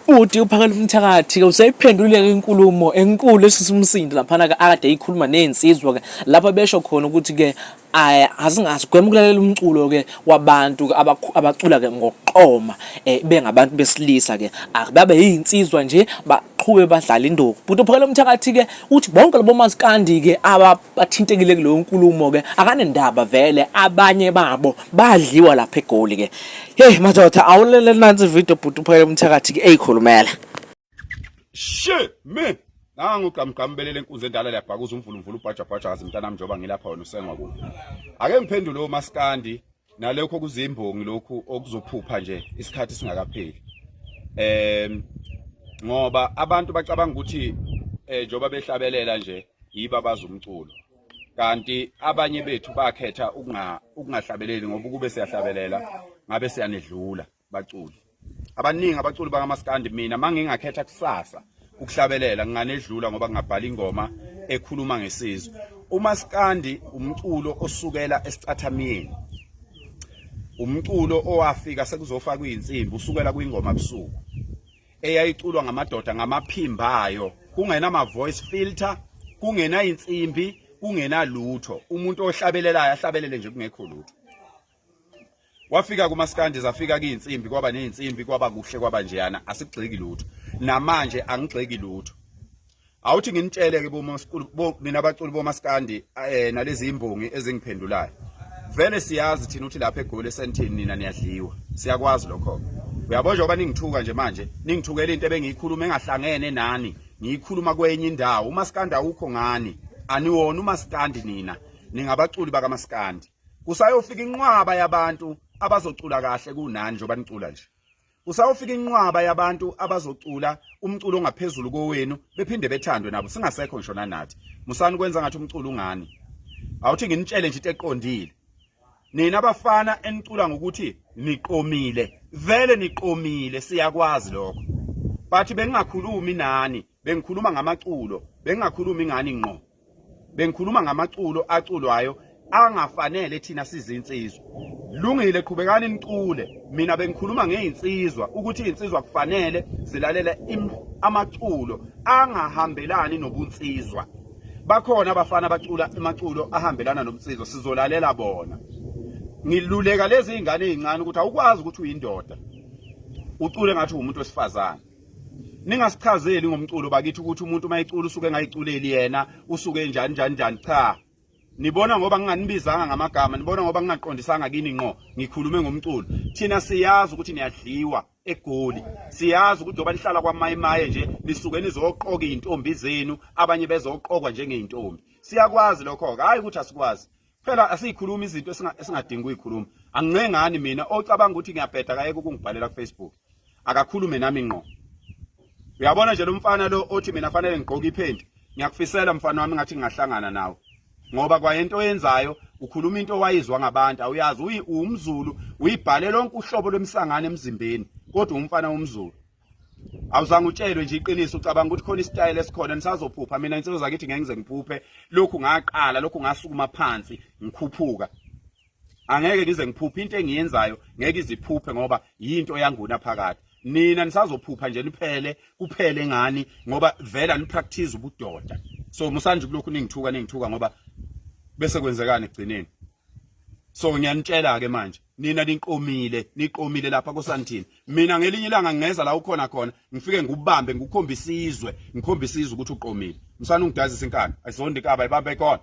Uthi UPhakelumthakathi ke usayiphendulile inkulumo enkulu esisimsindo lapha ke akade eyikhuluma nezinsizwa ke lapha besho khona ukuthi ke azingasigwema ukulalela umculo ke wabantu abacula ke ngokuqoma bengabantu besilisa ke akubabe yizinsizwa nje baqhube badlala induku. But UPhakelumthakathi ke uthi bonke labo omaskandi ke abathintekile kuleyo nkulumo ke akanendaba vele abanye babo bayadliwa lapha egoli ke. Hey madoda awulele nansi video but UPhakelumthakathi ke eyikhulumela. Me nangu uqamqambelele enkunzi endala laphakuza umvulumvulu ubhajabhaja azimntanami njoba ngilapha wena usengwa kulo. Ake ngiphendule omaskandi nalokho kuzimbongi lokhu okuzophupha nje isikhathi singakapheli. Ngoba abantu bacabanga ukuthi njoba behlabelela nje yiba bazumculo. Kanti abanye bethu bakhetha ukungahlabeleli ngoba kube siyahlabelela ngabe siyanedlula baculi. Abaningi abaculi bakaMaskandi mina mangingakhetha kusasa ukuhlabelela nginganedlula ngoba ngingabhala ingoma ekhuluma ngesizwe. uMaskandi umculo osukela esicathamiyeni. Umculo owafika sekuzofaka izinsimbi usukela kwingoma ebusuku. Eyayiculwa ngamadoda ngamaphimbayo, kungena ama voice filter, kungena insimbi, kungena lutho. Umuntu ohlabelelayo ahlabelele nje kungekho lutho. Wafika kuMaskandi zafika kuyinsimbi kwaba nezinsimbi kwaba kuhle kwaba njeyana asigxiki lutho. Namanje angigxiki lutho. Awuthi nginitshele ke nina abaculi boMaskandi nalezi imbongi ezingiphendulayo. Vele siyazi thina uthi lapha egoli esentini nina niyadliwa. Siyakwazi lokho. Uyabona njengoba ningithuka nje manje, ningithukela into ebengiyikhuluma engahlangene nani, ngiyikhuluma kwenye indawo. uMaskandi awukho ngani, aniwona uMaskandi nina, ningabaculi bakaMaskandi. Kusayofika inqwaba yabantu abazocula kahle kunani njoba nicula nje. Kusayofika inqwaba yabantu abazocula umculo ongaphezulu kowenu bephinde bethandwe nabo singasekho ngisho nathi. Musani kwenza ngathi umculo ungani. Awuthi nginitshele nje into eqondile. Nina abafana enicula ngokuthi niqomile, vele niqomile siyakwazi lokho. Bathi bengingakhulumi nani, bengikhuluma ngamaculo, bengingakhulumi ngani ngqo. Bengikhuluma ngamaculo aculwayo angafanele thina sizinsizwa. Lungile qhubekani nicule. Mina bengikhuluma ngezinsizwa ukuthi izinsizwa kufanele zilalela amaculo angahambelani nobunsizwa. Bakhona abafana bacula amaculo ahambelana nobunsizwa sizolalela bona. Ngiluleka lezi izingane ezincane ukuthi awukwazi ukuthi uyindoda. Ucule ngathi umuntu wesifazane. Ningasichazeli ngomculo bakithi ukuthi umuntu mayicula usuke ngayiculeli yena, usuke njani cha. Nibona ngoba nginganibizanga ngamagama, nibona ngoba ngingaqondisanga kini ngqo, ngikhulume ngomculo. Thina siyazi ukuthi niyadliwa egoli. Siyazi ukuthi njoba nihlala kwaMayimaye nje nisuke nizoqoka izintombi zenu, abanye bezoqokwa njengeintombi. Siyakwazi lokho, hayi ukuthi asikwazi. Phela asikhuluma izinto esingadingi ukuyikhuluma. Angicengani mina ocabanga ukuthi ngiyabheda kayeke ukungibhalela ku Facebook. Akakhulume nami ngqo. Uyabona nje lo mfana lo othi mina fanele ngigqoke iphenti. Ngiyakufisela mfana wami ngathi ngingahlangana nawe. Ngoba kwayento oyenzayo ukhuluma into owayizwa ngabantu awuyazi umZulu uyibhale lonke uhlobo lwemsangano emzimbeni kodwa umfana womZulu awuzange utshelwe nje iqiniso ucabanga ukuthi khona istyle esikhona nisazophupha mina insizwe zakithi ngeke ngize ngiphuphe lokhu ngaqala lokhu ngasukuma phansi ngikhuphuka angeke ngize ngiphuphe into engiyenzayo ngeke iziphuphe ngoba yinto yanguna phakathi nina nisazophupha nje kuphele ngani ngoba vela nipractice ubudoda so musanje kulokhu ningithuka ngoba bese kwenzekani egcineni. So ngiyanitshela ke manje nina niqomile lapha koSandini. Mina ngelinye ilanga ngingeza la ukhona khona ngifike ngikubambe ngikukhombisa izwe ukuthi uqomile. Musana ungidazisa inkani ayizonde ikaba ibambe khona.